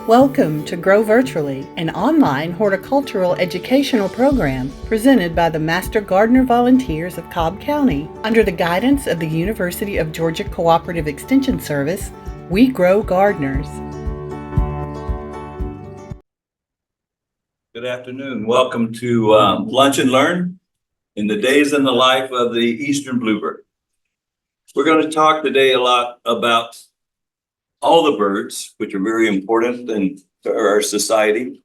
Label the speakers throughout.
Speaker 1: Welcome to Grow Virtually, an online horticultural educational program presented by the Master Gardener Volunteers of Cobb County. Under the guidance of the University of Georgia Cooperative Extension Service, we grow gardeners.
Speaker 2: Good afternoon. Welcome to Lunch and Learn in the days in the life of the Eastern Bluebird. We're going to talk today a lot about all the birds, which are very important to our society,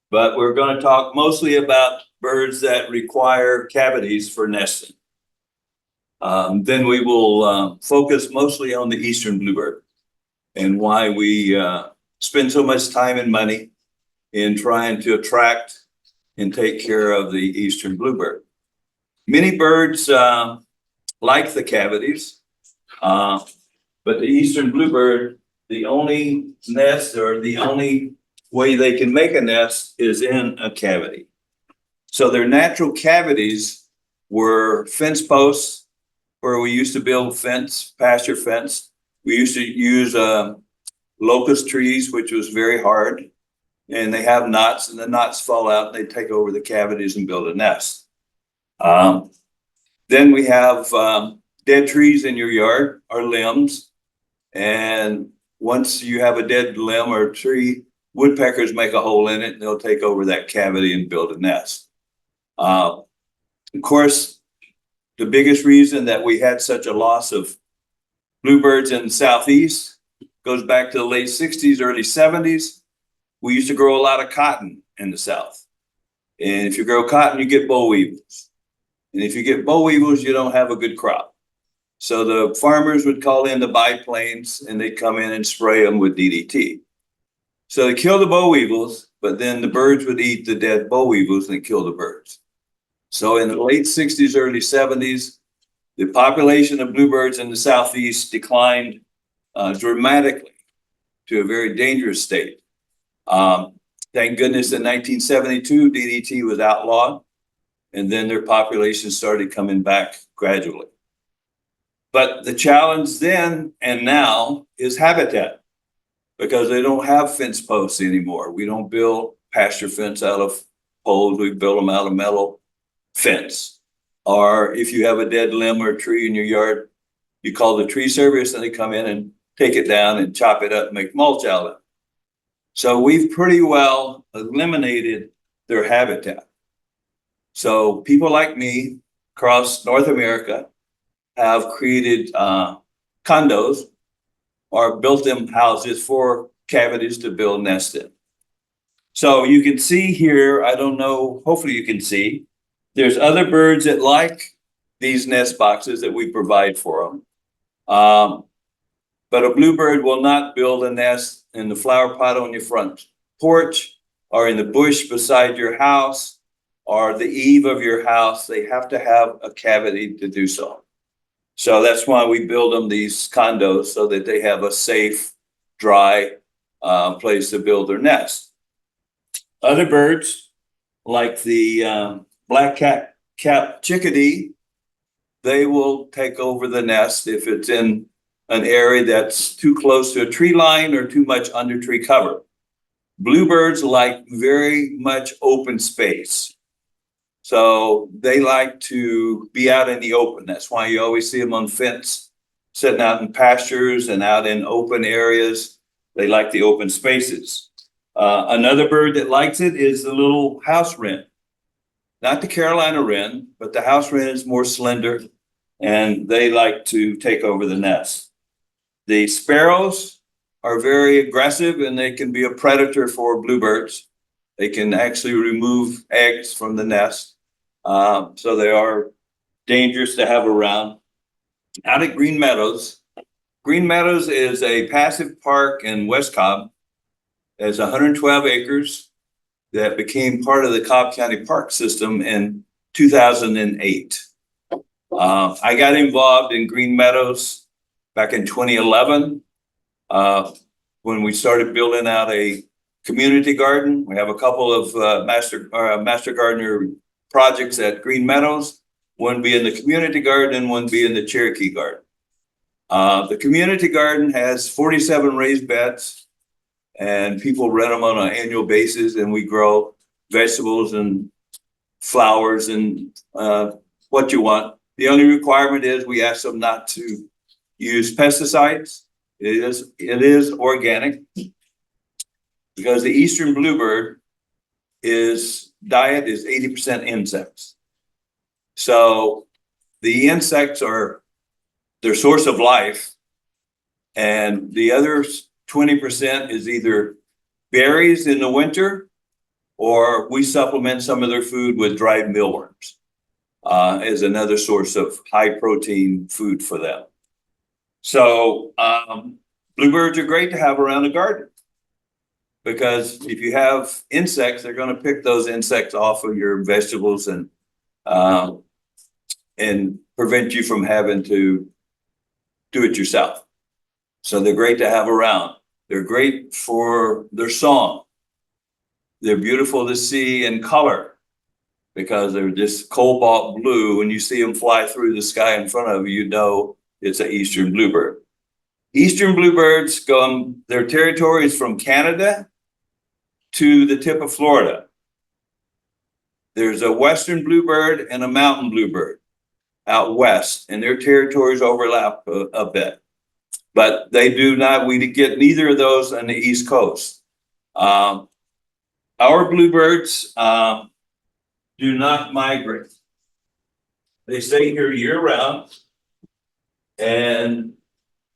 Speaker 2: but we're going to talk mostly about birds that require cavities for nesting. Then we will focus mostly on the Eastern Bluebird and why we spend so much time and money in trying to attract and take care of the Eastern Bluebird. Many birds like the cavities, but the Eastern Bluebird, the only nest or the only way they can make a nest is in a cavity. So their natural cavities were fence posts where we used to build fence, pasture fence. We used to use locust trees, which was very hard, and they have knots, and the knots fall out and they take over the cavities and build a nest. Then we have dead trees in your yard or limbs, and once you have a dead limb or tree, woodpeckers make a hole in it and they'll take over that cavity and build a nest. Of course, the biggest reason that we had such a loss of bluebirds in the Southeast goes back to the late 60s, early 70s. We used to grow a lot of cotton in the South. And if you grow cotton, you get boll weevils. And if you get boll weevils, you don't have a good crop. So the farmers would call in the biplanes and they'd come in and spray them with DDT. So they kill the boll weevils, but then the birds would eat the dead boll weevils and kill the birds. So in the late 60s, early 70s, the population of bluebirds in the Southeast declined dramatically to a very dangerous state. Thank goodness in 1972, DDT was outlawed, and then their population started coming back gradually. But the challenge then and now is habitat, because they don't have fence posts anymore. We don't build pasture fence out of poles. We build them out of metal fence. Or if you have a dead limb or tree in your yard, you call the tree service and they come in and take it down and chop it up and make mulch out of it. So we've pretty well eliminated their habitat. So people like me across North America have created condos or built them houses for cavities to build nests in. So you can see here, I don't know, hopefully you can see, there's other birds that like these nest boxes that we provide for them. But a bluebird will not build a nest in the flower pot on your front porch or in the bush beside your house or the eave of your house. They have to have a cavity to do so. So that's why we build them these condos, so that they have a safe, dry place to build their nest. Other birds, like the black cap chickadee, they will take over the nest if it's in an area that's too close to a tree line or too much under tree cover. Bluebirds like very much open space. So they like to be out in the open. That's why you always see them on fence, sitting out in pastures and out in open areas. They like the open spaces. Another bird that likes it is the little house wren. Not the Carolina wren, but the house wren is more slender, and they like to take over the nest. The sparrows are very aggressive, and they can be a predator for bluebirds. They can actually remove eggs from the nest. So they are dangerous to have around. Out at Green Meadows is a passive park in West Cobb. It's 112 acres that became part of the Cobb County Park System in 2008. I got involved in Green Meadows back in 2011 when we started building out a community garden. We have a couple of master gardener projects at Green Meadows, one being the community garden and one being the Cherokee garden. The community garden has 47 raised beds, and people rent them on an annual basis, and we grow vegetables and flowers and what you want. The only requirement is we ask them not to use pesticides. It is organic, because the Eastern Bluebird diet is 80% insects. So the insects are their source of life, and the other 20% is either berries in the winter, or we supplement some of their food with dried mealworms as another source of high protein food for them. So bluebirds are great to have around a garden, because if you have insects, they're going to pick those insects off of your vegetables and prevent you from having to do it yourself. So they're great to have around. They're great for their song. They're beautiful to see in color, because they're just cobalt blue. When you see them fly through the sky in front of you, you know it's an Eastern Bluebird. Eastern Bluebirds their territory is from Canada to the tip of Florida. There's a Western Bluebird and a Mountain Bluebird out west, and their territories overlap a bit. But we get neither of those on the East Coast. Our bluebirds do not migrate. They stay here year round, and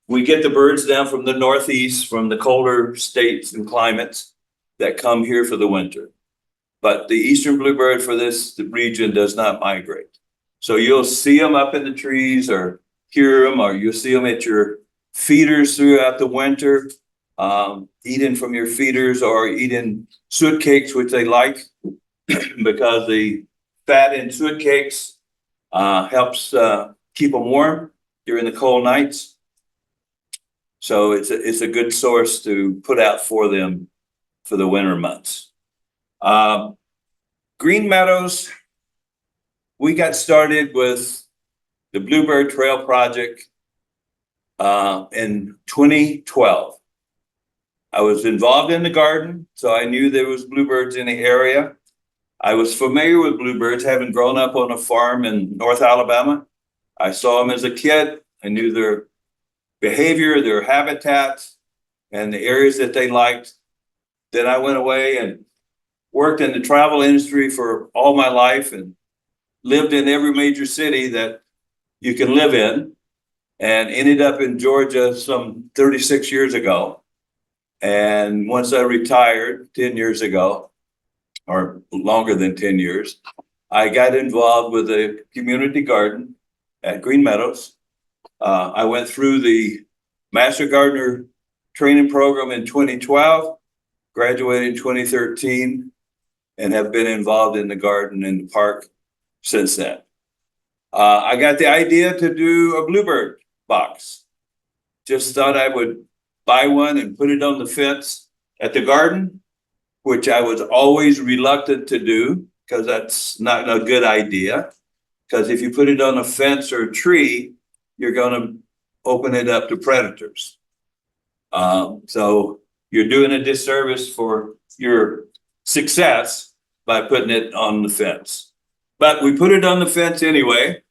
Speaker 2: we get the birds down from the Northeast, from the colder states and climates that come here for the winter. But the Eastern Bluebird for this region does not migrate. So you'll see them up in the trees, or hear them, or you'll see them at your feeders throughout the winter, eating from your feeders, or eating suet cakes, which they like because the fat in suet cakes helps keep them warm during the cold nights. So it's a good source to put out for them for the winter months. Green meadows, we got started with the Bluebird Trail Project in 2012. I was involved in the garden, so I knew there was bluebirds in the area. I was familiar with bluebirds, having grown up on a farm in North Alabama. I saw them as a kid. I knew their behavior, their habitats, and the areas that they liked. Then I went away and worked in the travel industry for all my life, and lived in every major city that you can live in, and ended up in Georgia some 36 years ago. And once I retired 10 years ago, or longer than 10 years, I got involved with a community garden at Green Meadows. I went through the Master Gardener training program in 2012, graduated in 2013, and have been involved in the garden in the park since then. I got the idea to do a bluebird box. Just thought I would buy one and put it on the fence at the garden, which I was always reluctant to do, because that's not a good idea. Because if you put it on a fence or a tree, you're going to open it up to predators. So you're doing a disservice for your success by putting it on the fence. But we put it on the fence anyway.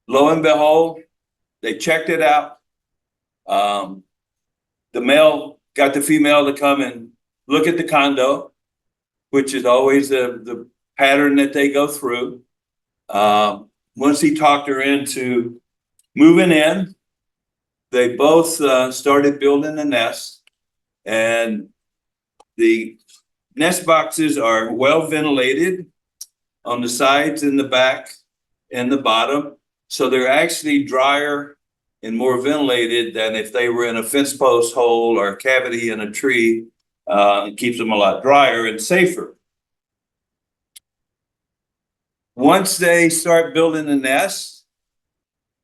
Speaker 2: Lo and behold, they checked it out. The male got the female to come and look at the condo, which is always the pattern that they go through. Once he talked her into moving in, they both started building a nest, and the nest boxes are well ventilated on the sides and the back and the bottom. So they're actually drier and more ventilated than if they were in a fence post hole or a cavity in a tree. It keeps them a lot drier and safer. Once they start building the nest,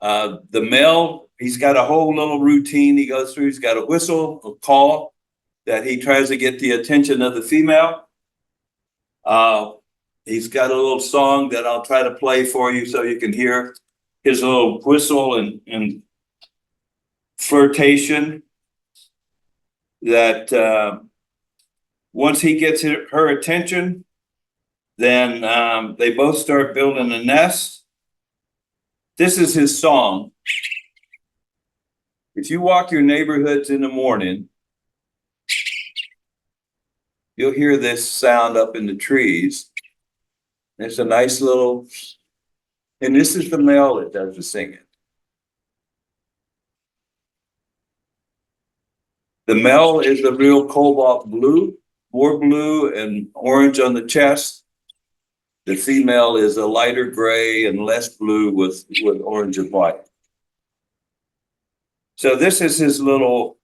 Speaker 2: the male, he's got a whole little routine he goes through. He's got a whistle, a call that he tries to get the attention of the female. He's got a little song that I'll try to play for you so you can hear his little whistle and flirtation. that once he gets her attention, then they both start building a nest. This is his song. If you walk your neighborhoods in the morning, you'll hear this sound up in the trees. There's a nice little, and this is the male that does the singing. The male is a real cobalt blue, more blue and orange on the chest. The female is a lighter gray and less blue with orange and white. So this is his little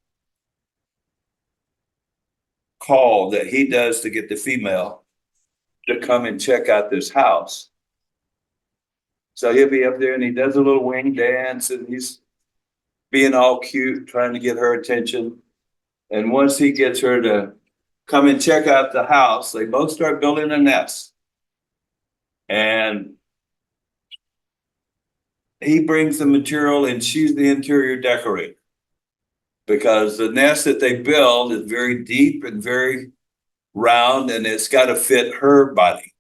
Speaker 2: call that he does to get the female to come and check out this house. So he'll be up there and he does a little wing dance and he's being all cute, trying to get her attention. And once he gets her to come and check out the house, they both start building a nest. And he brings the material and she's the interior decorator, because the nest that they build is very deep and very round and it's got to fit her body.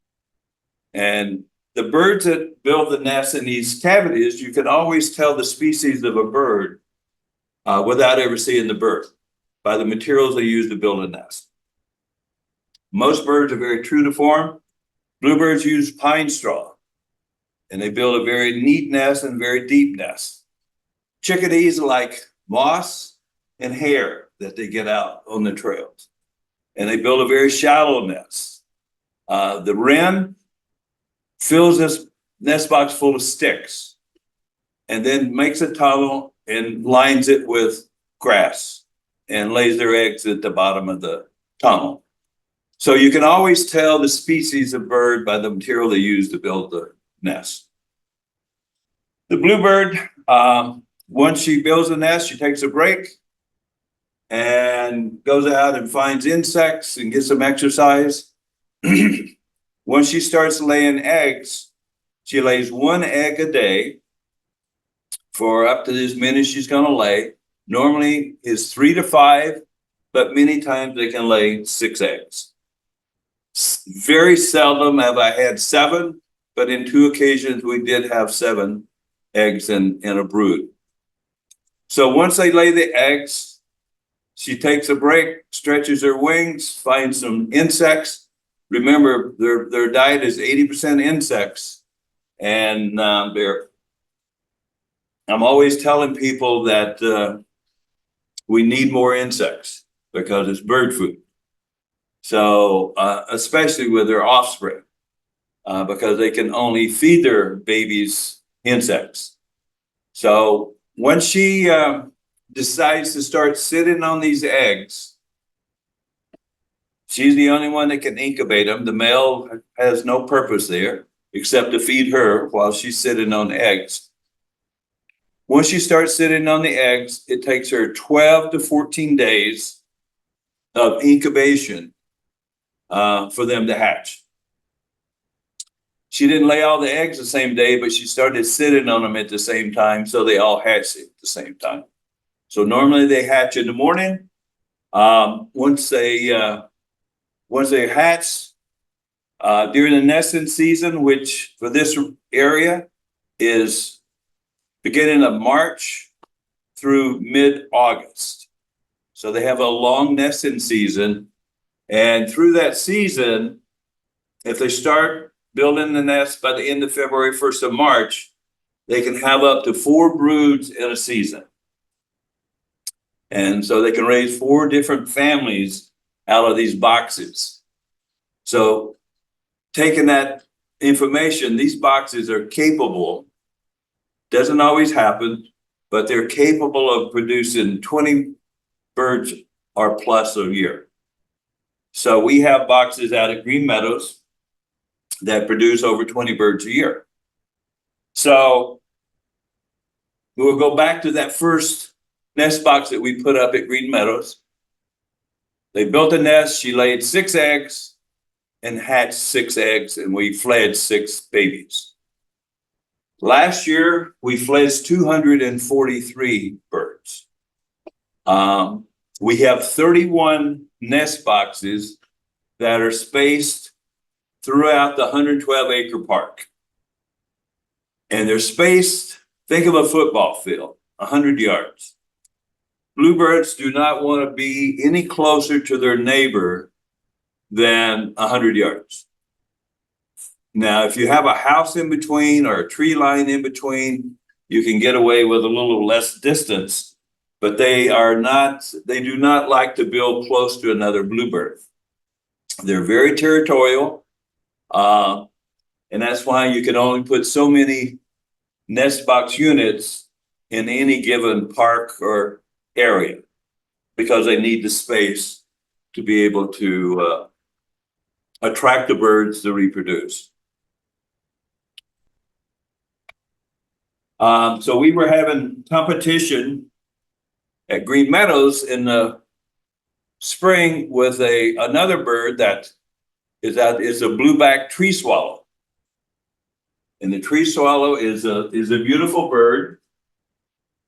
Speaker 2: And the birds that build the nest in these cavities, you can always tell the species of a bird without ever seeing the bird by the materials they use to build a nest. Most birds are very true to form. Bluebirds use pine straw, and they build a very neat nest and very deep nest. Chickadees like moss and hair that they get out on the trails, and they build a very shallow nest. The wren fills this nest box full of sticks and then makes a tunnel and lines it with grass and lays their eggs at the bottom of the tunnel. So you can always tell the species of bird by the material they use to build the nest. The bluebird, once she builds a nest, she takes a break and goes out and finds insects and gets some exercise. Once she starts laying eggs, she lays one egg a day for up to as many as she's going to lay. Normally is 3 to 5, but many times they can lay 6 eggs. Very seldom have I had 7, but in 2 occasions we did have 7 eggs in a brood. So once they lay the eggs, she takes a break, stretches her wings, finds some insects. Remember, their diet is 80% insects, and I'm always telling people that we need more insects because it's bird food. So especially with their offspring, because they can only feed their babies insects. So when she decides to start sitting on these eggs, she's the only one that can incubate them. The male has no purpose there except to feed her while she's sitting on eggs. Once she starts sitting on the eggs, it takes her 12 to 14 days of incubation for them to hatch. She didn't lay all the eggs the same day, but she started sitting on them at the same time, so they all hatched at the same time. So normally they hatch in the morning. Once they hatch during the nesting season, which for this area is beginning of March through mid-August. So they have a long nesting season. And through that season, if they start building the nest by the end of February, 1st of March, they can have up to 4 broods in a season. And so they can raise 4 different families out of these boxes. So taking that information, these boxes are capable, doesn't always happen, but they're capable of producing 20 birds or plus a year. So we have boxes out at Green Meadows that produce over 20 birds a year. So we'll go back to that first nest box that we put up at Green Meadows. They built a nest, she laid 6 eggs and hatched 6 eggs, and we fledged 6 babies. Last year, we fledged 243 birds. We have 31 nest boxes that are spaced throughout the 112-acre park. And they're spaced, think of a football field, 100 yards. Bluebirds do not want to be any closer to their neighbor than 100 yards. Now, if you have a house in between or a tree line in between, you can get away with a little less distance, but they do not like to build close to another bluebird. They're very territorial, and that's why you can only put so many nest box units in any given park or area, because they need the space to be able to attract the birds to reproduce. So we were having competition at Green Meadows in the spring with another bird that is a blueback tree swallow. And the tree swallow is a beautiful bird.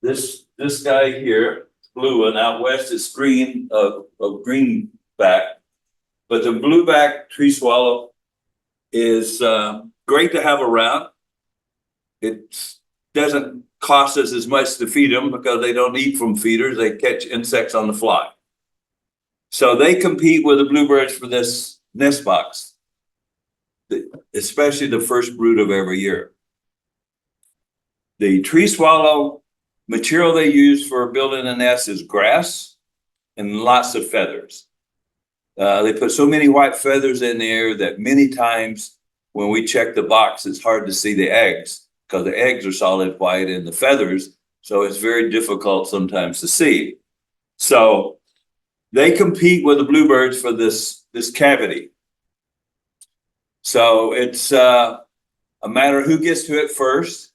Speaker 2: This guy here, blue, and out west is green, greenback. But the blueback tree swallow is great to have around. It doesn't cost us as much to feed them because they don't eat from feeders. They catch insects on the fly. So they compete with the bluebirds for this nest box, especially the first brood of every year. The tree swallow material they use for building a nest is grass and lots of feathers. They put so many white feathers in there that many times when we check the box, it's hard to see the eggs because the eggs are solid white and the feathers. So it's very difficult sometimes to see. So they compete with the bluebirds for this cavity. So it's a matter of who gets to it first.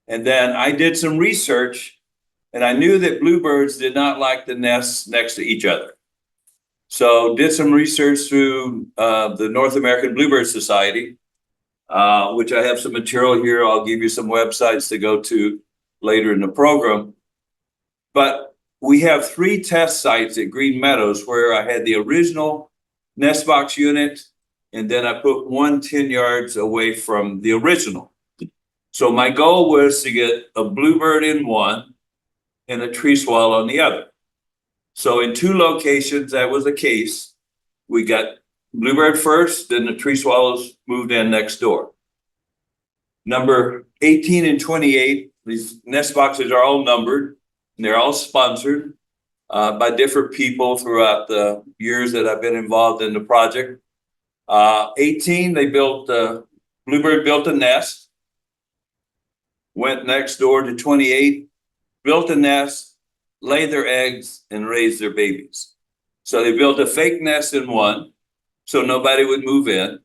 Speaker 2: And then I did some research and I knew that bluebirds did not like the nests next to each other. So did some research through the North American Bluebird Society, which I have some material here. I'll give you some websites to go to later in the program. But we have 3 test sites at Green Meadows where I had the original nest box unit, and then I put one 10 yards away from the original. So my goal was to get a bluebird in one and a tree swallow in the other. So in 2 locations, that was the case. We got bluebird first, then the tree swallows moved in next door. Number 18 and 28, these nest boxes are all numbered, and they're all sponsored by different people throughout the years that I've been involved in the project. 18, Bluebird built a nest, went next door to 28, built a nest, laid their eggs, and raised their babies. So they built a fake nest in one, so nobody would move in,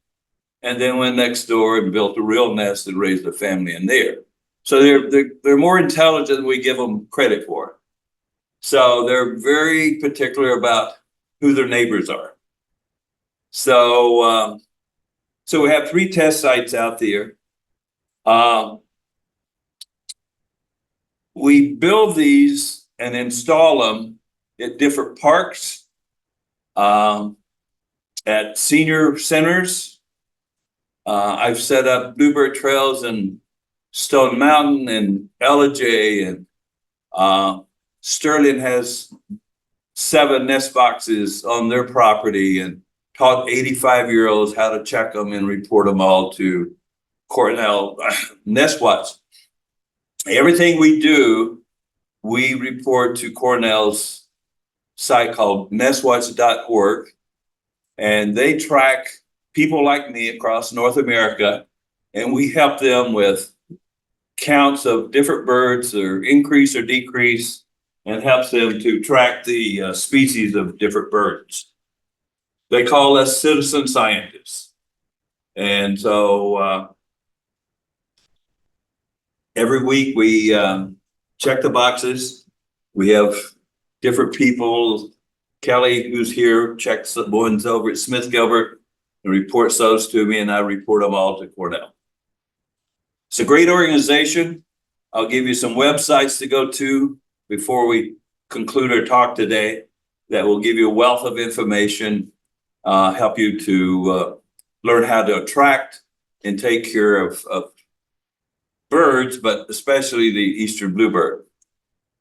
Speaker 2: and then went next door and built a real nest and raised a family in there. So they're more intelligent than we give them credit for. So they're very particular about who their neighbors are. So we have 3 test sites out there. We build these and install them at different parks, at senior centers. I've set up bluebird trails in Stone Mountain and Ellijay, and Sterling has 7 nest boxes on their property and taught 85-year-olds how to check them and report them all to Cornell Nest Watch. Everything we do, we report to Cornell's site called nestwatch.org, and they track people like me across North America, and we help them with counts of different birds or increase or decrease, and helps them to track the species of different birds. They call us citizen scientists. And so every week we check the boxes. We have different people. Kelly, who's here, checks the ones over at Smith Gilbert and reports those to me, and I report them all to Cornell. It's a great organization. I'll give you some websites to go to before we conclude our talk today. that will give you a wealth of information, help you to learn how to attract and take care of birds, but especially the Eastern Bluebird.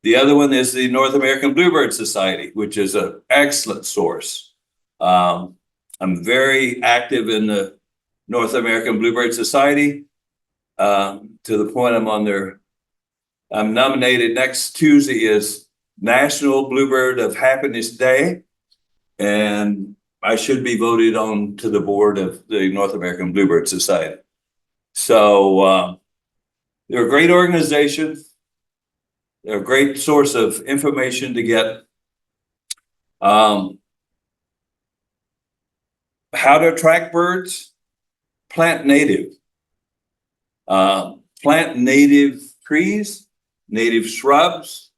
Speaker 2: The other one is the North American Bluebird Society, which is an excellent source. I'm very active in the North American Bluebird Society, to the point I'm nominated next Tuesday is National Bluebird of Happiness Day, and I should be voted on to the board of the North American Bluebird Society. So they're a great organization. They're a great source of information to get. How to attract birds? Plant native. Plant native trees, native shrubs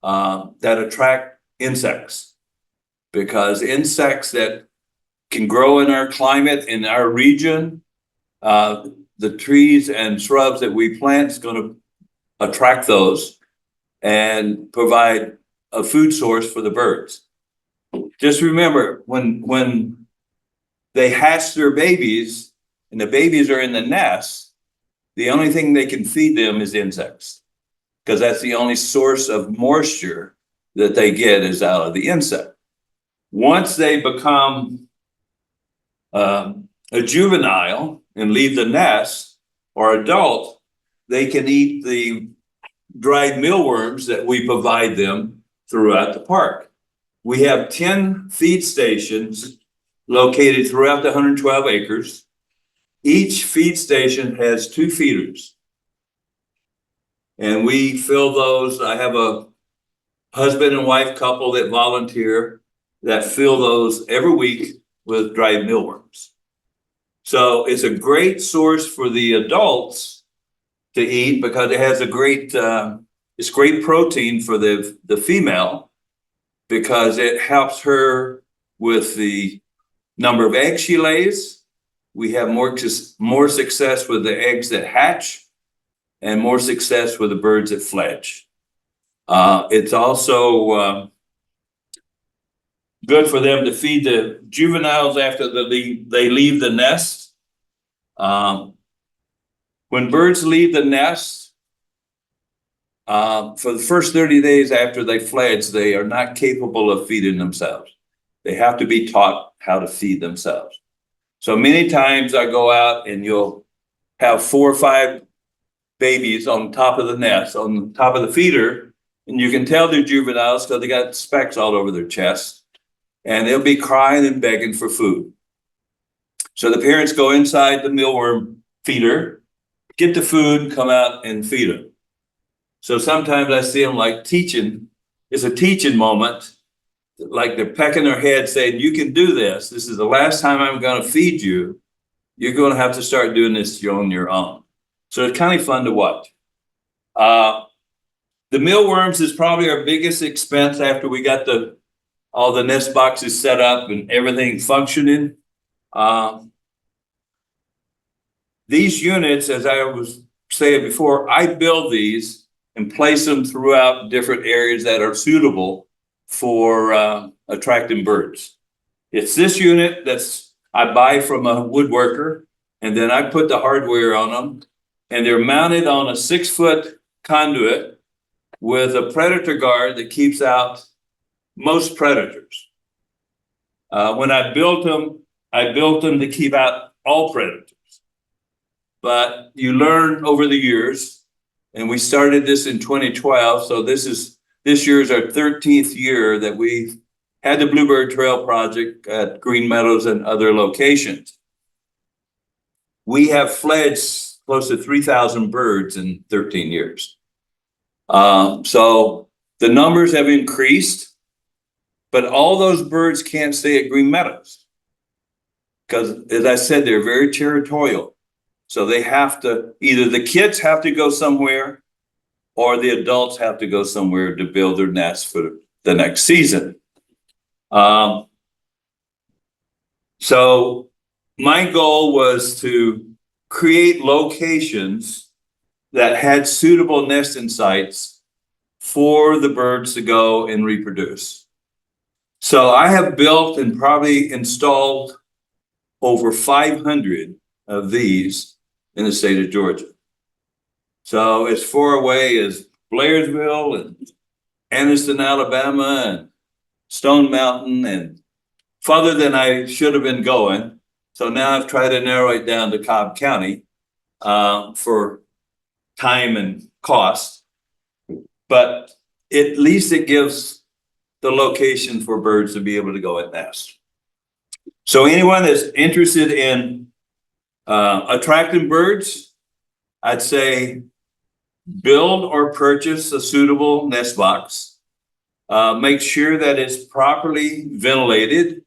Speaker 2: that attract insects, because insects that can grow in our climate, in our region, the trees and shrubs that we plant is going to attract those and provide a food source for the birds. Just remember, when they hatch their babies and the babies are in the nest, the only thing they can feed them is insects, because that's the only source of moisture that they get is out of the insect. Once they become a juvenile and leave the nest, or adult, they can eat the dried mealworms that we provide them throughout the park. We have 10 feed stations located throughout the 112 acres. Each feed station has 2 feeders, and we fill those. I have a husband and wife couple that volunteer that fill those every week with dried mealworms. So it's a great source for the adults to eat, because it has a great, it's great protein for the female, because it helps her with the number of eggs she lays. We have more success with the eggs that hatch and more success with the birds that fledge. It's also good for them to feed the juveniles after they leave the nest. When birds leave the nest, for the first 30 days after they fledge, they are not capable of feeding themselves. They have to be taught how to feed themselves. So many times I go out and you'll have 4 or 5 babies on top of the nest, on top of the feeder, and you can tell they're juveniles because they got specks all over their chest, and they'll be crying and begging for food. So the parents go inside the mealworm feeder, get the food, come out and feed them. So sometimes I see them like teaching. It's a teaching moment, like they're pecking their head saying, you can do this. This is the last time I'm going to feed you. You're going to have to start doing this on your own. So it's kind of fun to watch. The mealworms is probably our biggest expense after we got all the nest boxes set up and everything functioning. These units, as I was saying before, I build these and place them throughout different areas that are suitable for attracting birds. It's this unit I buy from a woodworker, and then I put the hardware on them, and they're mounted on a 6-foot conduit with a predator guard that keeps out most predators. When I built them to keep out all predators. But you learn over the years, and we started this in 2012, so this year is our 13th year that we've had the Bluebird Trail project at Green Meadows and other locations. We have fledged close to 3,000 birds in 13 years. So the numbers have increased, but all those birds can't stay at Green Meadows because, as I said, they're very territorial. So they have to, either the kids have to go somewhere or the adults have to go somewhere to build their nests for the next season. So my goal was to create locations that had suitable nesting sites for the birds to go and reproduce. So I have built and probably installed over 500 of these in the state of Georgia. So as far away as Blairsville and Anniston, Alabama, and Stone Mountain, and farther than I should have been going. So now I've tried to narrow it down to Cobb County for time and cost. But at least it gives the location for birds to be able to go and nest. So anyone that's interested in attracting birds, I'd say build or purchase a suitable nest box. Make sure that it's properly ventilated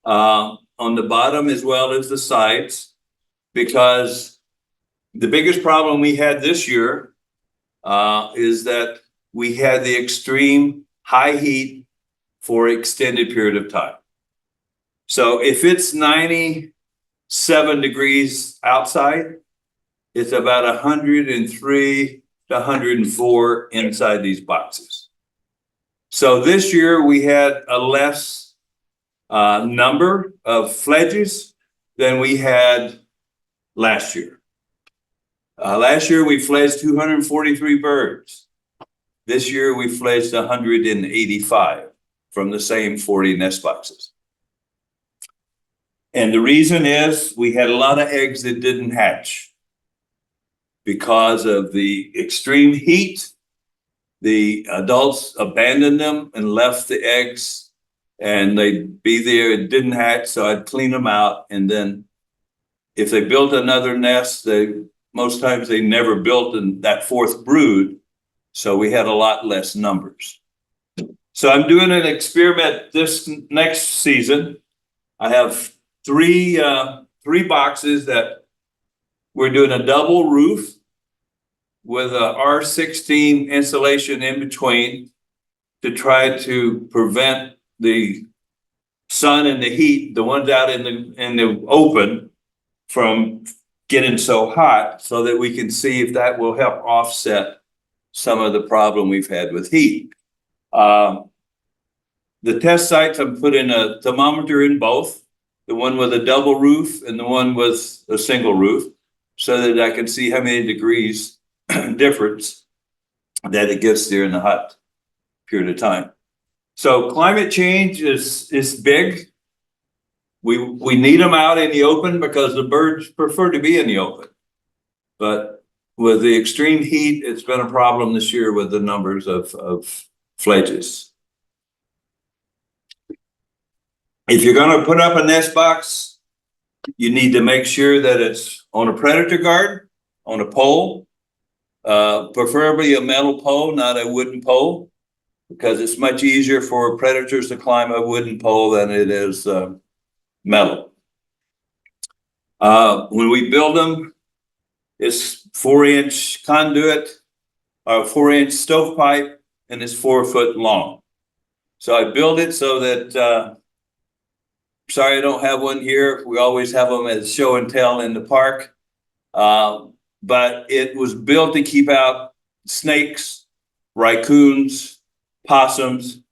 Speaker 2: on the bottom as well as the sides, because the biggest problem we had this year is that we had the extreme high heat for extended period of time. So if it's 97 degrees outside, it's about 103 to 104 inside these boxes. So this year we had a less number of fledges than we had last year. Last year we fledged 243 birds. This year we fledged 185 from the same 40 nest boxes. And the reason is we had a lot of eggs that didn't hatch because of the extreme heat. The adults abandoned them and left the eggs, and they'd be there. It didn't hatch, so I'd clean them out. And then if they built another nest, most times they never built in that fourth brood. So we had a lot less numbers. So I'm doing an experiment this next season. I have three boxes that we're doing a double roof with a R16 insulation in between to try to prevent the sun and the heat, the ones out in the open, from getting so hot, so that we can see if that will help offset some of the problem we've had with heat. The test sites, I'm putting a thermometer in both, the one with a double roof and the one with a single roof, so that I can see how many degrees difference that it gets there in the hot period of time. So climate change is big. We need them out in the open because the birds prefer to be in the open. But with the extreme heat, it's been a problem this year with the numbers of fledges. If you're going to put up a nest box, you need to make sure that it's on a predator guard, on a pole, preferably a metal pole, not a wooden pole, because it's much easier for predators to climb a wooden pole than it is metal. When we build them, it's 4-inch conduit, or 4-inch stovepipe, and it's 4 foot long. So I build it so that, sorry I don't have one here. We always have them as show and tell in the park. But it was built to keep out snakes, raccoons, possums.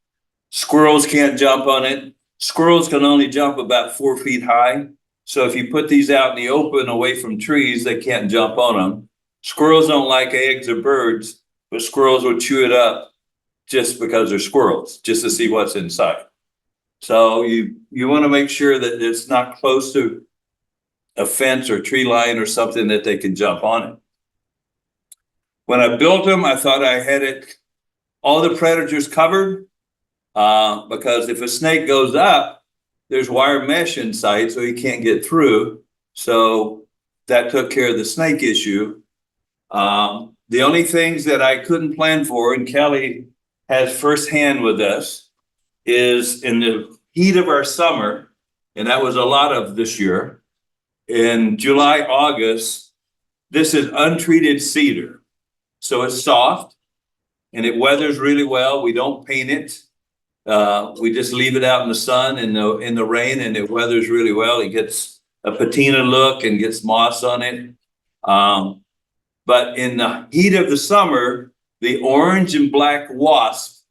Speaker 2: Squirrels can't jump on it. Squirrels can only jump about 4 feet high. So if you put these out in the open away from trees, they can't jump on them. Squirrels don't like eggs or birds, but squirrels will chew it up just because they're squirrels, just to see what's inside. So you want to make sure that it's not close to a fence or tree line or something that they can jump on it. When I built them, I thought I had all the predators covered, because if a snake goes up, there's wire mesh inside, so he can't get through. So that took care of the snake issue. The only things that I couldn't plan for, and Kelly has firsthand with us, is in the heat of our summer, and that was a lot of this year, in July, August, this is untreated cedar. So it's soft and it weathers really well. We don't paint it. We just leave it out in the sun and in the rain, and it weathers really well. It gets a patina look and gets moss on it. But in the heat of the summer, the orange and black wasp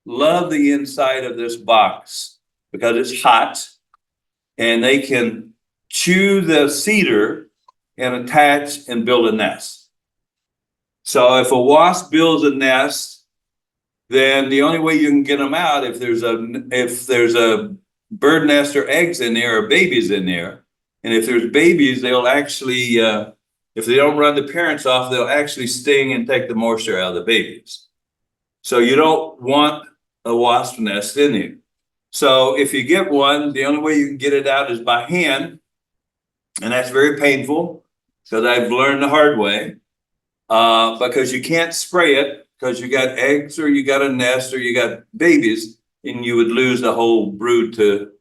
Speaker 2: love the inside of this box because it's hot and they can chew the cedar and attach and build a nest. So if a wasp builds a nest, then the only way you can get them out if there's a bird nest or eggs in there or babies in there. And if there's babies, they'll actually, if they don't run the parents off, they'll actually sting and take the moisture out of the babies. So you don't want a wasp nest in there. So if you get one, the only way you can get it out is by hand. And that's very painful because I've learned the hard way, because you can't spray it because you got eggs or you got a nest or you got babies, and you would lose the whole brood to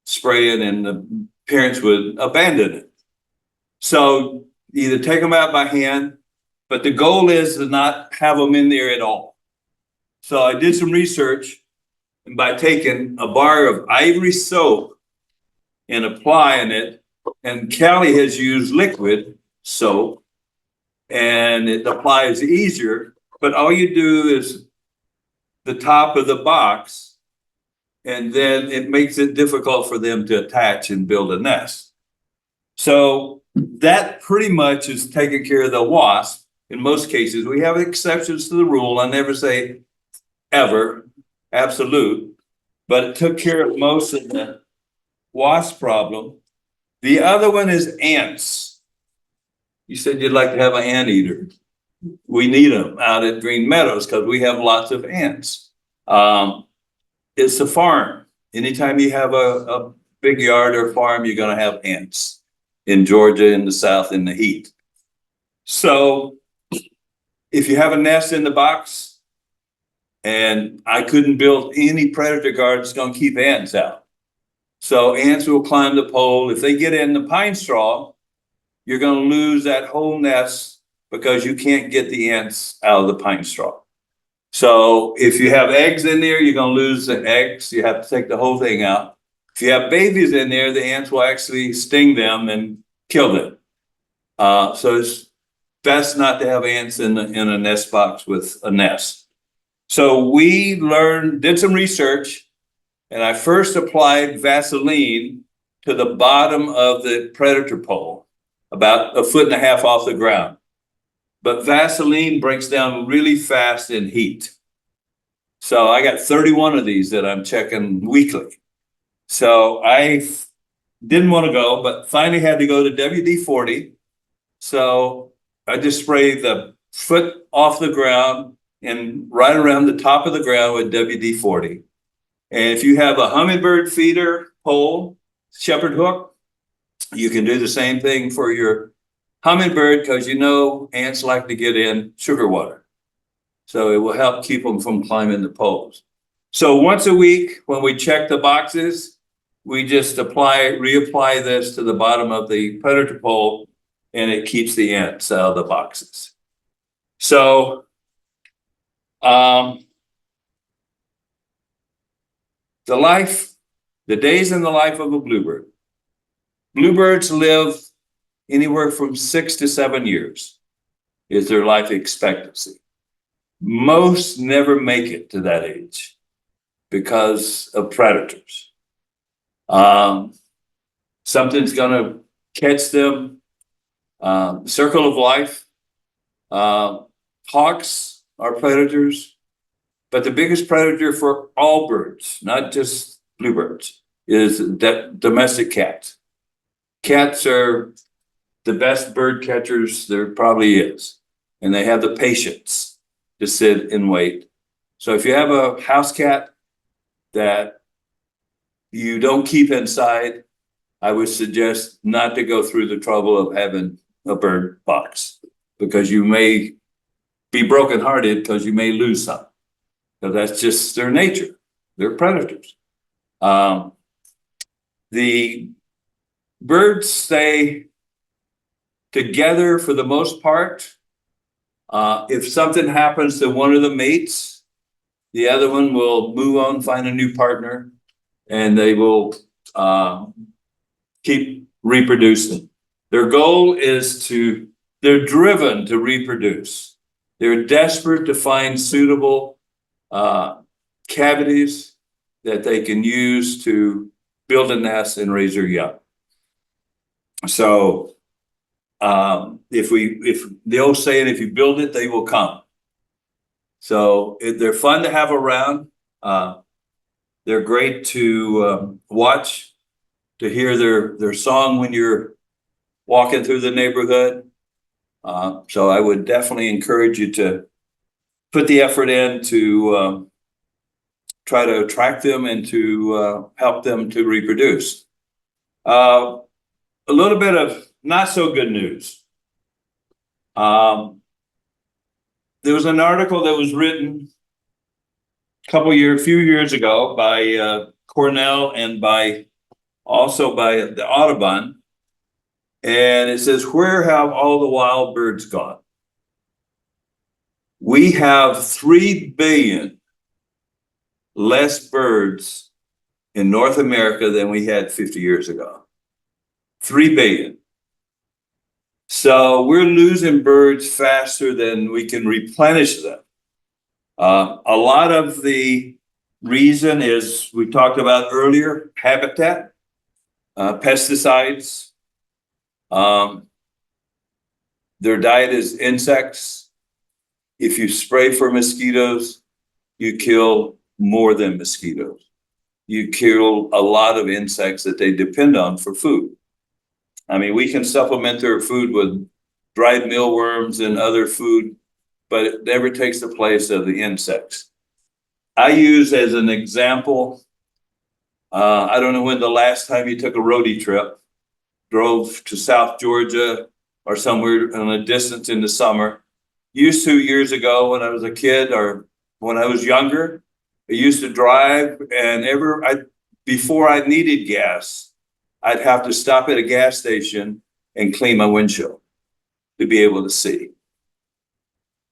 Speaker 2: spray it and the parents would abandon it. So either take them out by hand, but the goal is to not have them in there at all. So I did some research, and by taking a bar of ivory soap and applying it, and Callie has used liquid soap, and it applies easier, but all you do is the top of the box, and then it makes it difficult for them to attach and build a nest. So that pretty much is taking care of the wasp. In most cases, we have exceptions to the rule. I never say ever, absolute, but it took care of most of the wasp problem. The other one is ants. You said you'd like to have an anteater. We need them out at Green Meadows because we have lots of ants. It's a farm. Anytime you have a big yard or farm, you're going to have ants in Georgia, in the South, in the heat. So if you have a nest in the box, and I couldn't build any predator guard, it's going to keep ants out. So ants will climb the pole. If they get in the pine straw, you're going to lose that whole nest because you can't get the ants out of the pine straw. So if you have eggs in there, you're going to lose the eggs. You have to take the whole thing out. If you have babies in there, the ants will actually sting them and kill them. So it's best not to have ants in a nest box with a nest. So we did some research, and I first applied Vaseline to the bottom of the predator pole, about 1.5 feet off the ground. But Vaseline breaks down really fast in heat. So I got 31 of these that I'm checking weekly. So I didn't want to go, but finally had to go to WD-40. So I just sprayed the foot off the ground and right around the top of the ground with WD-40. And if you have a hummingbird feeder pole, shepherd hook, you can do the same thing for your hummingbird because ants like to get in sugar water. So it will help keep them from climbing the poles. So once a week, when we check the boxes, we just reapply this to the bottom of the predator pole, and it keeps the ants out of the boxes. So the days in the life of a bluebird. Bluebirds live anywhere from 6 to 7 years is their life expectancy. Most never make it to that age because of predators. Something's going to catch them. Circle of life. Hawks are predators, but the biggest predator for all birds, not just bluebirds, is domestic cats. Cats are the best bird catchers there probably is, and they have the patience to sit and wait. So if you have a house cat that you don't keep inside, I would suggest not to go through the trouble of having a bird box, because you may be brokenhearted because you may lose some, because that's just their nature. They're predators. The birds stay together for the most part. If something happens to one of the mates, the other one will move on, find a new partner, and they will keep reproducing. Their goal is they're driven to reproduce. They're desperate to find suitable cavities that they can use to build a nest and raise their young. So if the old saying, if you build it, they will come. So they're fun to have around. They're great to watch, to hear their song when you're walking through the neighborhood. So I would definitely encourage you to put the effort in to try to attract them and to help them to reproduce. A little bit of not so good news. There was an article that was written a few years ago by Cornell and also by the Audubon. And it says, where have all the wild birds gone? We have 3 billion less birds in North America than we had 50 years ago. 3 billion. So we're losing birds faster than we can replenish them. A lot of the reason is, we talked about earlier, habitat, pesticides. Their diet is insects. If you spray for mosquitoes, you kill more than mosquitoes. You kill a lot of insects that they depend on for food. I mean, we can supplement their food with dried mealworms and other food, but it never takes the place of the insects. I use as an example, I don't know when the last time you took a roadie trip, drove to South Georgia or somewhere on a distance in the summer. Used to years ago when I was a kid or when I was younger, I used to drive, and before I needed gas, I'd have to stop at a gas station and clean my windshield to be able to see.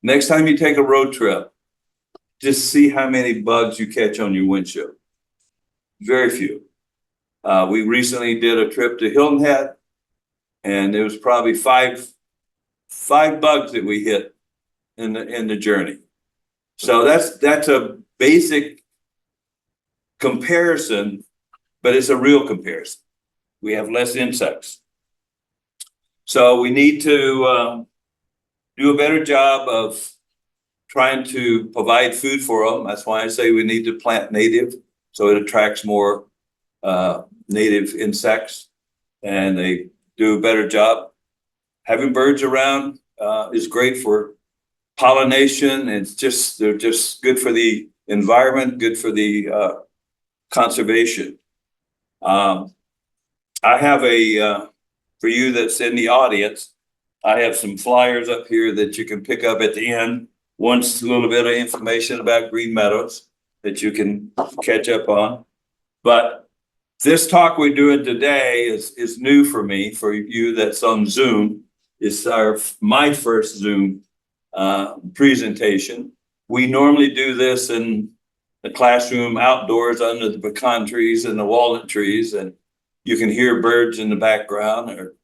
Speaker 2: Next time you take a road trip, just see how many bugs you catch on your windshield. Very few. We recently did a trip to Hilton Head, and there was probably five bugs that we hit in the journey. So that's a basic comparison, but it's a real comparison. We have less insects. So we need to do a better job of trying to provide food for them. That's why I say we need to plant native, so it attracts more native insects, and they do a better job. Having birds around is great for pollination. They're just good for the environment, good for the conservation. I have for you that's in the audience, I have some flyers up here that you can pick up at the end. One's a little bit of information about Green Meadows that you can catch up on. But this talk we're doing today is new for me. For you that's on Zoom, it's my first Zoom presentation. We normally do this in the classroom outdoors under the pecan trees and the walnut trees, and you can hear birds in the background, or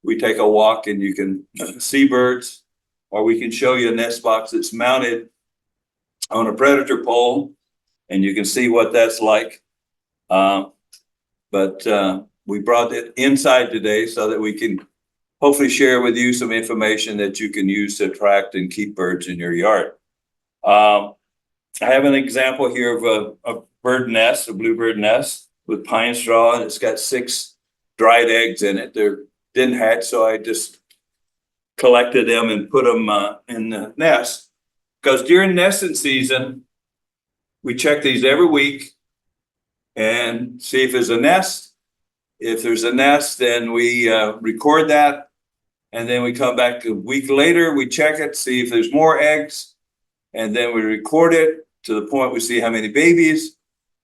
Speaker 2: we take a walk and you can see birds, or we can show you a nest box that's mounted on a predator pole, and you can see what that's like. But we brought it inside today so that we can hopefully share with you some information that you can use to attract and keep birds in your yard. I have an example here of a bird nest, a bluebird nest with pine straw, and it's got 6 dried eggs in it. They didn't hatch, so I just collected them and put them in the nest. Because during nesting season, we check these every week and see if there's a nest. If there's a nest, then we record that, and then we come back a week later, we check it, see if there's more eggs, and then we record it to the point we see how many babies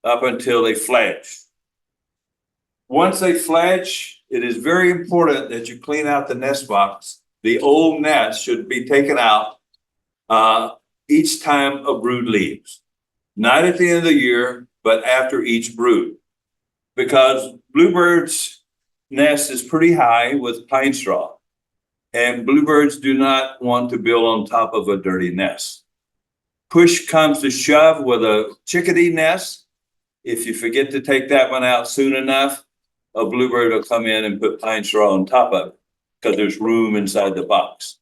Speaker 2: up until they fledge. Once they fledge, it is very important that you clean out the nest box. The old nest should be taken out each time a brood leaves. Not at the end of the year, but after each brood. Because bluebirds' nest is pretty high with pine straw, and bluebirds do not want to build on top of a dirty nest. push comes to shove with a chickadee nest, if you forget to take that one out soon enough, a bluebird will come in and put pine straw on top of it because there's room inside the box.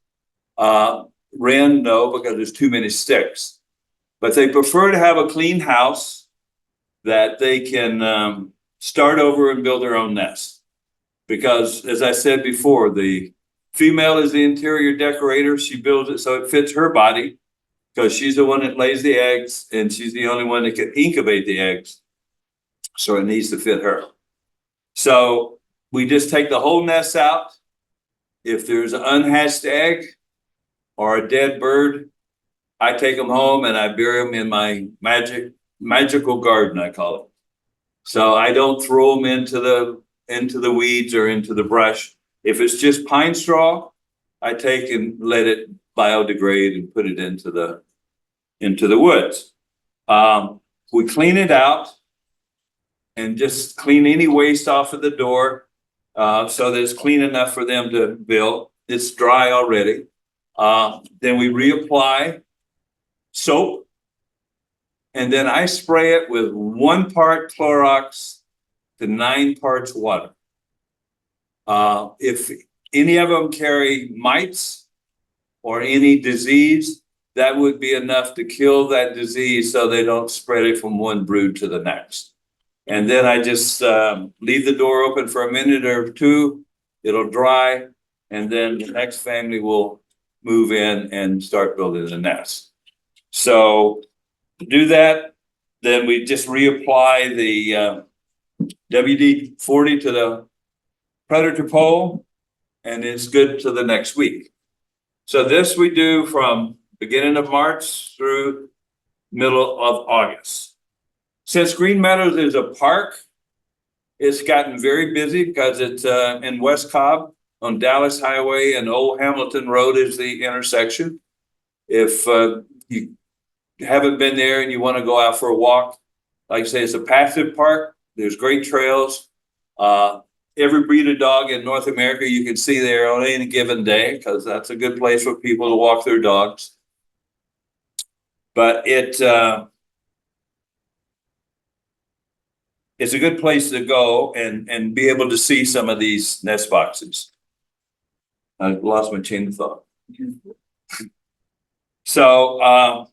Speaker 2: Wren, no, because there's too many sticks. But they prefer to have a clean house that they can start over and build their own nest. Because as I said before, the female is the interior decorator. She builds it so it fits her body because she's the one that lays the eggs and she's the only one that can incubate the eggs. So it needs to fit her. So we just take the whole nest out. If there's an unhatched egg or a dead bird, I take them home and I bury them in my magical garden, I call it. So I don't throw them into the weeds or into the brush. If it's just pine straw, I take and let it biodegrade and put it into the woods. We clean it out and just clean any waste off of the door so that it's clean enough for them to build. It's dry already. Then we reapply soap, and then I spray it with 1 part Clorox to 9 parts water. If any of them carry mites or any disease, that would be enough to kill that disease so they don't spread it from one brood to the next. And then I just leave the door open for a minute or two, it'll dry, and then the next family will move in and start building the nest. So to do that, then we just reapply the WD-40 to the predator pole, and it's good to the next week. So this we do from beginning of March through middle of August. Since Green Meadows is a park, it's gotten very busy because it's in West Cobb on Dallas Highway and Old Hamilton Road is the intersection. If you haven't been there and you want to go out for a walk, like I say, it's a passive park. There's great trails. Every breed of dog in North America you can see there on any given day because that's a good place for people to walk their dogs. But it's a good place to go and be able to see some of these nest boxes. I lost my chain of thought. So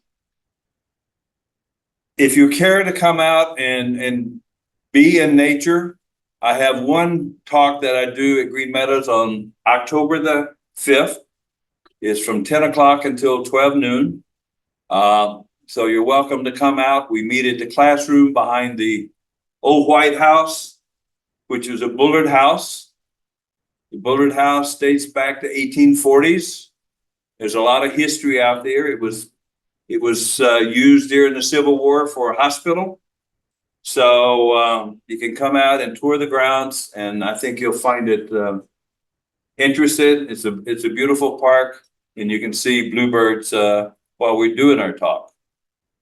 Speaker 2: if you care to come out and be in nature, I have one talk that I do at Green Meadows on October the 5th. It's from 10 o'clock until 12 noon. So you're welcome to come out. We meet at the classroom behind the old White House, which is a Bullard house. The Bullard house dates back to 1840s. There's a lot of history out there. It was used during the Civil War for a hospital. So you can come out and tour the grounds, and I think you'll find it interesting. It's a beautiful park, and you can see bluebirds while we're doing our talk.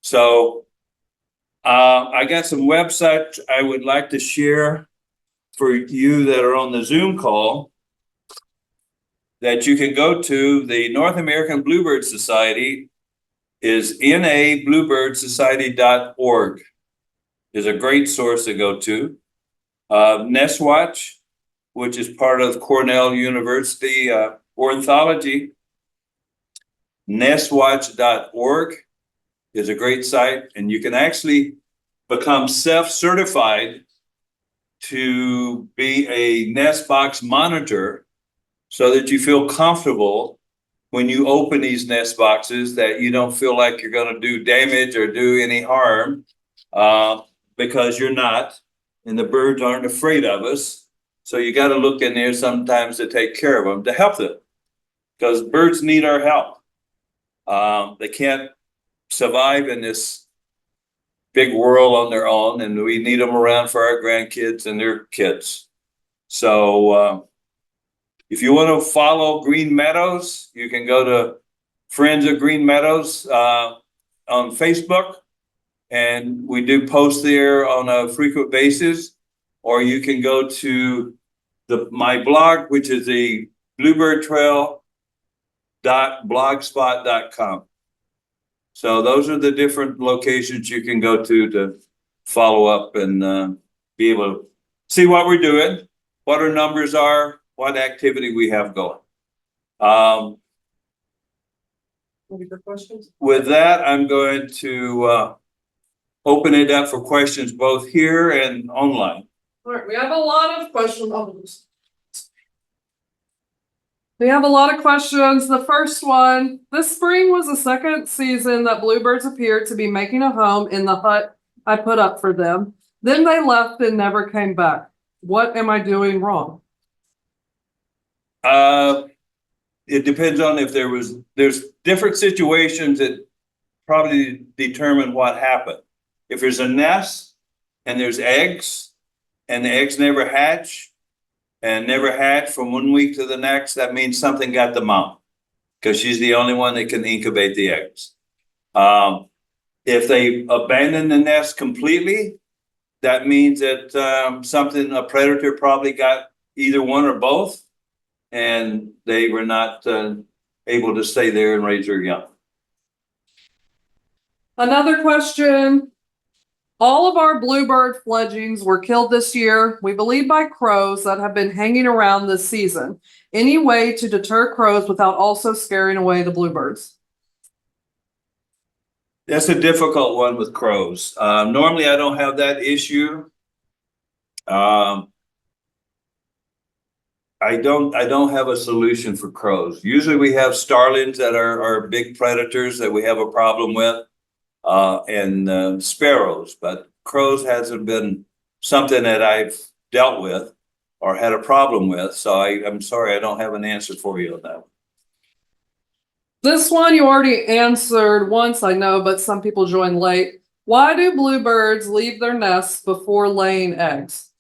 Speaker 2: So I got some websites I would like to share for you that are on the Zoom call that you can go to. The North American Bluebird Society is nabluebirdsociety.org. is a great source to go to. Nestwatch, which is part of Cornell University ornithology, nestwatch.org is a great site, and you can actually become self-certified to be a nest box monitor so that you feel comfortable when you open these nest boxes, that you don't feel like you're going to do damage or do any harm, because you're not, and the birds aren't afraid of us. So you got to look in there sometimes to take care of them, to help them, because birds need our help. They can't survive in this big world on their own, and we need them around for our grandkids and their kids. So if you want to follow Green Meadows, you can go to Friends of Green Meadows on Facebook, and we do post there on a frequent basis. Or you can go to my blog, which is the bluebirdtrail.blogspot.com. So those are the different locations you can go to follow up and be able to see what we're doing, what our numbers are, what activity we have going.
Speaker 3: Any other questions?
Speaker 2: With that, I'm going to open it up for questions both here and online.
Speaker 3: All right, we have a lot of questions. We have a lot of questions. The first one, this spring was the second season that bluebirds appeared to be making a home in the hut I put up for them. Then they left and never came back. What am I doing wrong?
Speaker 2: It depends on if there's different situations that probably determine what happened. If there's a nest and there's eggs and the eggs never hatch from 1 week to the next, that means something got the mom because she's the only one that can incubate the eggs. If they abandon the nest completely, that means that a predator probably got either one or both, and they were not able to stay there and raise their young.
Speaker 3: Another question. All of our bluebird fledglings were killed this year, we believe by crows that have been hanging around this season. Any way to deter crows without also scaring away the bluebirds?
Speaker 2: That's a difficult one with crows. Normally I don't have that issue. I don't have a solution for crows. Usually we have starlings that are big predators that we have a problem with, and sparrows, but crows hasn't been something that I've dealt with or had a problem with. So I'm sorry, I don't have an answer for you on that.
Speaker 3: This one you already answered once, I know, but some people join late. Why do bluebirds leave their nests before laying eggs?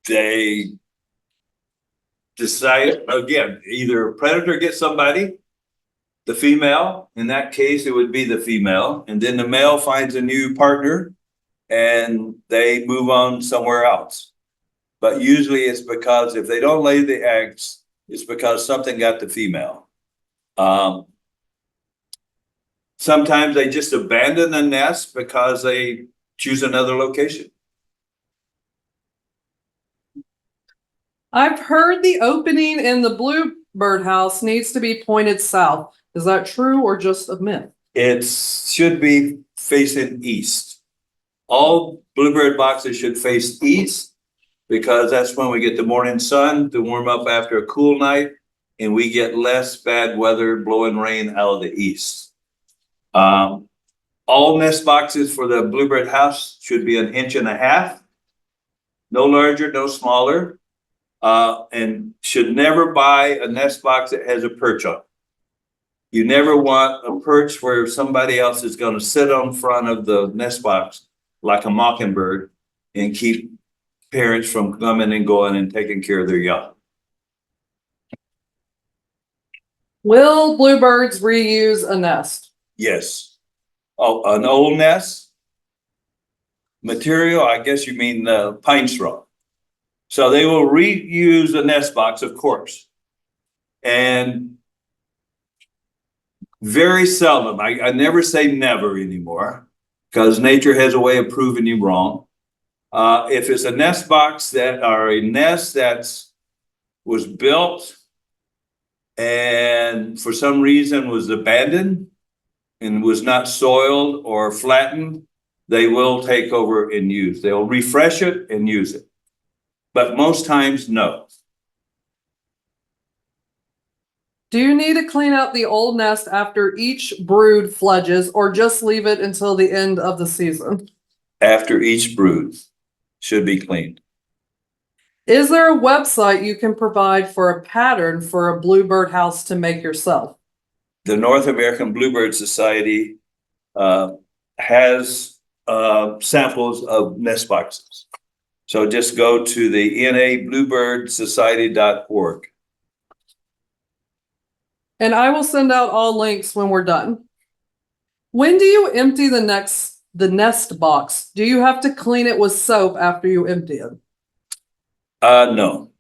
Speaker 2: They decide, again, either a predator gets somebody, the female, in that case, it would be the female, and then the male finds a new partner and they move on somewhere else. But usually it's because if they don't lay the eggs, it's because something got the female. Sometimes they just abandon the nest because they choose another location.
Speaker 3: I've heard the opening in the bluebird house needs to be pointed south. Is that true or just a myth?
Speaker 2: It should be facing east. All bluebird boxes should face east because that's when we get the morning sun to warm up after a cool night, and we get less bad weather blowing rain out of the east. All nest boxes for the bluebird house should be 1.5 inches, no larger, no smaller, and should never buy a nest box that has a perch on it. You never want a perch where somebody else is going to sit on front of the nest box like a mockingbird and keep parents from coming and going and taking care of their young.
Speaker 3: Will bluebirds reuse a nest?
Speaker 2: Yes. Oh, an old nest material, I guess you mean pine straw. So they will reuse a nest box, of course. And very seldom, I never say never anymore, because nature has a way of proving you wrong. If it's a nest box a nest that was built and for some reason was abandoned and was not soiled or flattened, they will take over and use. They'll refresh it and use it. But most times, no.
Speaker 3: Do you need to clean out the old nest after each brood fledges or just leave it until the end of the season?
Speaker 2: After each brood should be cleaned.
Speaker 3: Is there a website you can provide for a pattern for a bluebird house to make yourself?
Speaker 2: The North American Bluebird Society has samples of nest boxes. So just go to the nabluebirdsociety.org.
Speaker 3: And I will send out all links when we're done. When do you empty the nest box? Do you have to clean it with soap after you empty it?
Speaker 2: No.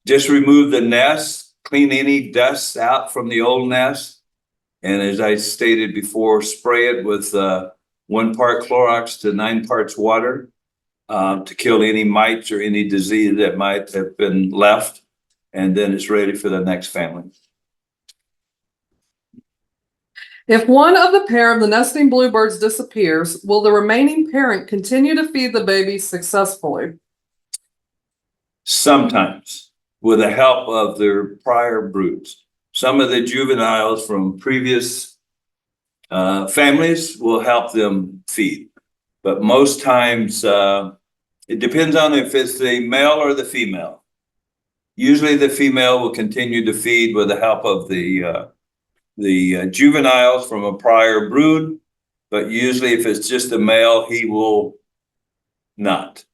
Speaker 2: Just remove the nest, clean any dust out from the old nest. And as I stated before, spray it with 1 part Clorox to 9 parts water to kill any mites or any disease that might have been left. And then it's ready for the next family.
Speaker 3: If one of the pair of the nesting bluebirds disappears, will the remaining parent continue to feed the babies successfully?
Speaker 2: Sometimes, with the help of their prior broods. Some of the juveniles from previous families will help them feed. But most times, it depends on if it's the male or the female. Usually the female will continue to feed with the help of the juveniles from a prior brood, but usually if it's just a male, he will not.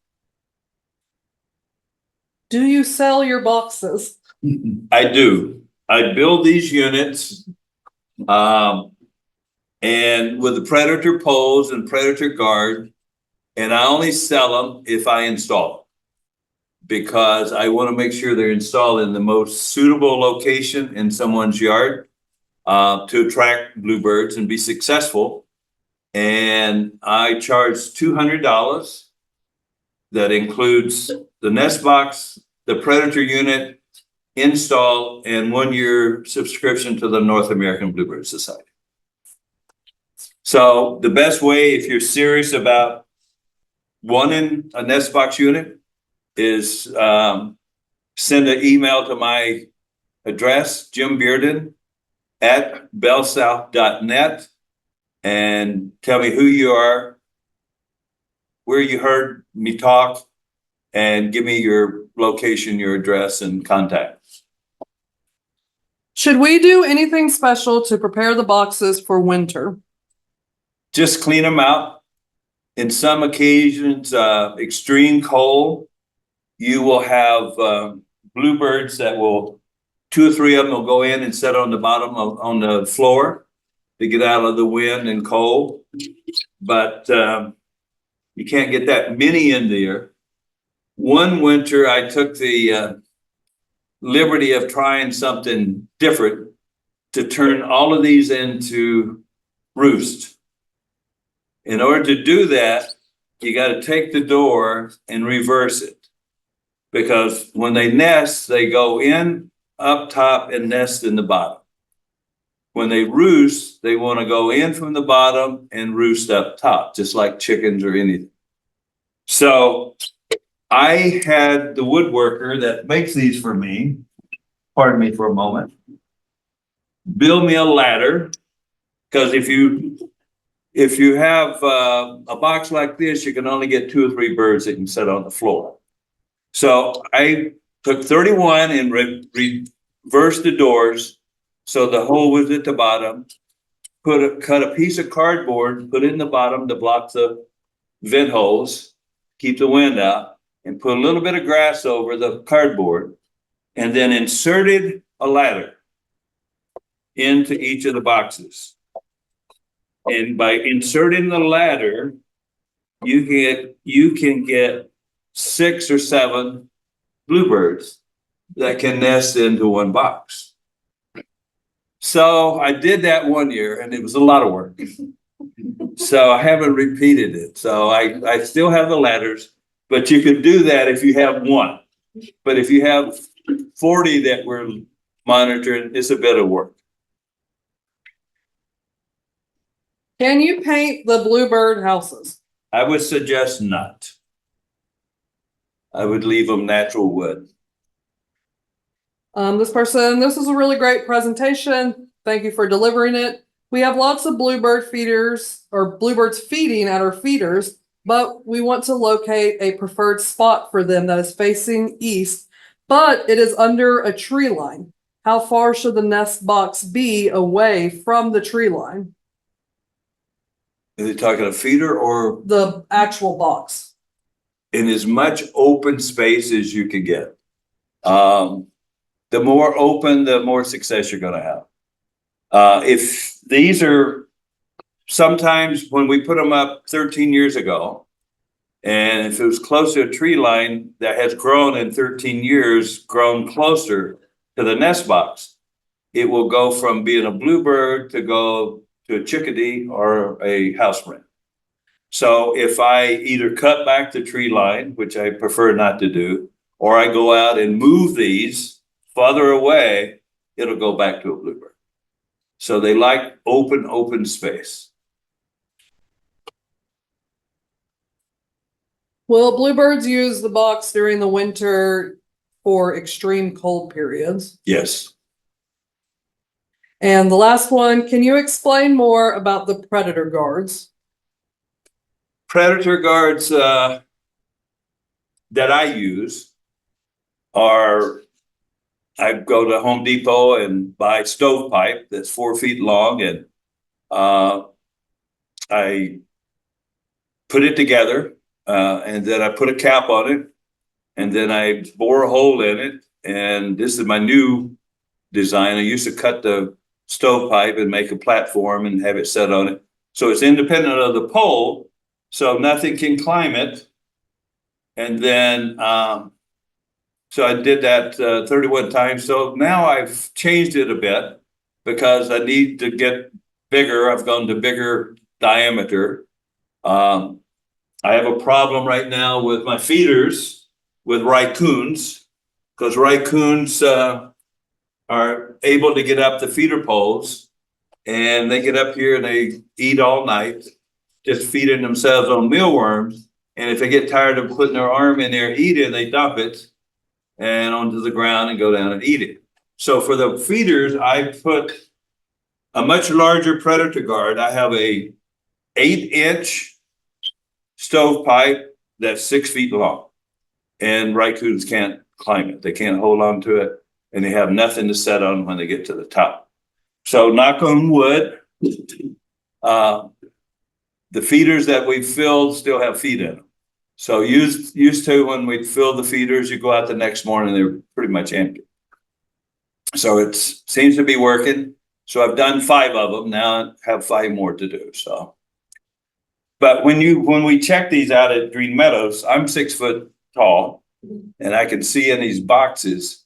Speaker 3: Do you sell your boxes?
Speaker 2: I do. I build these units and with the predator poles and predator guard, and I only sell them if I install them because I want to make sure they're installed in the most suitable location in someone's yard to attract bluebirds and be successful. And I charge $200. That includes the nest box, the predator unit, install, and 1-year subscription to the North American Bluebird Society. So the best way, if you're serious about wanting a nest box unit, is send an email to my address, Jim Bearden @bellsouth.net, and tell me who you are, where you heard me talk, and give me your location, your address, and contact.
Speaker 3: Should we do anything special to prepare the boxes for winter?
Speaker 2: Just clean them out. In some occasions, extreme cold, you will have bluebirds that will, 2 or 3 of them will go in and sit on the bottom on the floor to get out of the wind and cold. But you can't get that many in there. One winter, I took the liberty of trying something different to turn all of these into roost. In order to do that, you got to take the door and reverse it. Because when they nest, they go in up top and nest in the bottom. When they roost, they want to go in from the bottom and roost up top, just like chickens or anything. So I had the woodworker that makes these for me, pardon me for a moment, build me a ladder. Because if you have a box like this, you can only get 2 or 3 birds that can sit on the floor. So I took 31 and reversed the doors so the hole was at the bottom, cut a piece of cardboard, put it in the bottom to block the vent holes, keep the wind out, and put a little bit of grass over the cardboard, and then inserted a ladder into each of the boxes. And by inserting the ladder, you can get 6 or 7 bluebirds that can nest into one box. So I did that 1 year and it was a lot of work. So I haven't repeated it. So I still have the ladders, but you can do that if you have 1. But if you have 40 that we're monitoring, it's a bit of work.
Speaker 3: Can you paint the bluebird houses?
Speaker 2: I would suggest not. I would leave them natural wood.
Speaker 3: This is a really great presentation. Thank you for delivering it. We have lots of bluebird feeders or bluebirds feeding at our feeders, but we want to locate a preferred spot for them that is facing east, but it is under a tree line. How far should the nest box be away from the tree line?
Speaker 2: Are they talking a feeder or
Speaker 3: the actual box?
Speaker 2: In as much open space as you can get. The more open, the more success you're going to have. If these are sometimes when we put them up 13 years ago, and if it was close to a tree line that has grown in 13 years, grown closer, to the nest box, it will go from being a bluebird to go to a chickadee or a house wren. So if I either cut back the tree line, which I prefer not to do, or I go out and move these farther away, it'll go back to a bluebird. So they like open space.
Speaker 3: Will bluebirds use the box during the winter for extreme cold periods?
Speaker 2: Yes.
Speaker 3: And the last one, can you explain more about the predator guards?
Speaker 2: Predator guards that I use are, I go to Home Depot and buy stovepipe that's 4 feet long, and I put it together, and then I put a cap on it, and then I bore a hole in it. And this is my new design. I used to cut the stovepipe and make a platform and have it set on it, so it's independent of the pole, so nothing can climb it. And then so I did that 31 times. So now I've changed it a bit because I need to get bigger. I've gone to bigger diameter. I have a problem right now with my feeders with raccoons, because raccoons are able to get up the feeder poles, and they get up here and they eat all night, just feeding themselves on mealworms. And if they get tired of putting their arm in there eating, they dump it and onto the ground and go down and eat it. So for the feeders, I put a much larger predator guard. I have a 8-inch stovepipe that's 6 feet long, and raccoons can't climb it. They can't hold on to it, and they have nothing to set on when they get to the top. So knock on wood, the feeders that we filled still have feed in them. So used to, when we fill the feeders, you go out the next morning, they're pretty much empty. So it seems to be working. So I've done 5 of them. Now I have 5 more to do. So, but when we check these out at Green Meadows, I'm 6 foot tall, and I can see in these boxes.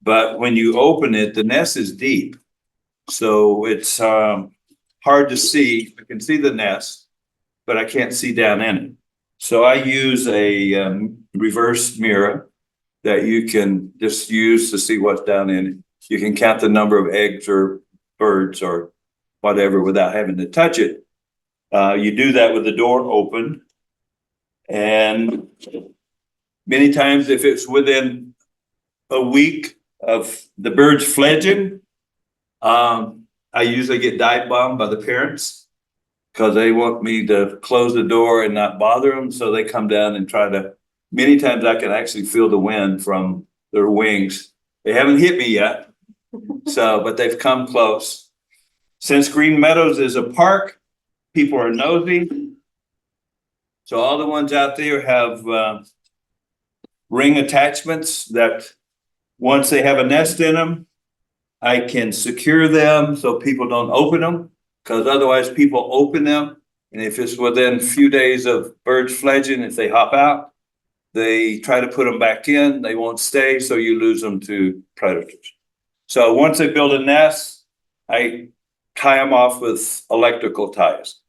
Speaker 2: But when you open it, the nest is deep, so it's hard to see. I can see the nest, but I can't see down in it. So I use a reverse mirror that you can just use to see what's down in it. You can count the number of eggs or birds or whatever without having to touch it. You do that with the door open. And many times, if it's within a week of the birds fledging, I usually get dive bombed by the parents, because they want me to close the door and not bother them. So they come down and try to, many times I can actually feel the wind from their wings. They haven't hit me yet, so, but they've come close. Since Green Meadows is a park, people are nosy. So all the ones out there have ring attachments that once they have a nest in them, I can secure them so people don't open them, because otherwise people open them, and if it's within a few days of birds fledging, if they hop out, they try to put them back in, they won't stay, so you lose them to predators. So once they build a nest, I tie them off with electrical ties,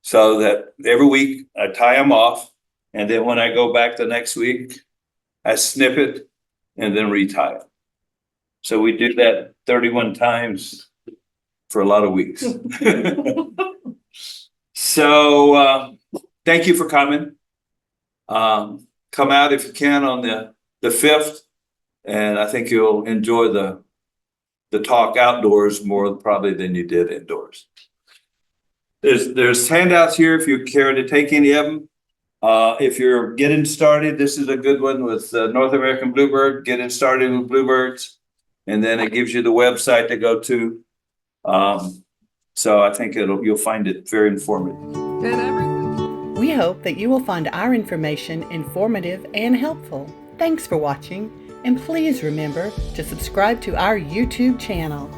Speaker 2: so that every week I tie them off, and then when I go back the next week, I snip it and then retie it. So we do that 31 times for a lot of weeks. So thank you for coming. Come out if you can on the 5th, and I think you'll enjoy the talk outdoors more probably than you did indoors. There's handouts here if you care to take any of them. If you're getting started, this is a good one with North American Bluebird, getting started with bluebirds. And then it gives you the website to go to. So I think you'll find it very informative.
Speaker 1: We hope that you will find our information informative and helpful. Thanks for watching, and please remember to subscribe to our YouTube channel.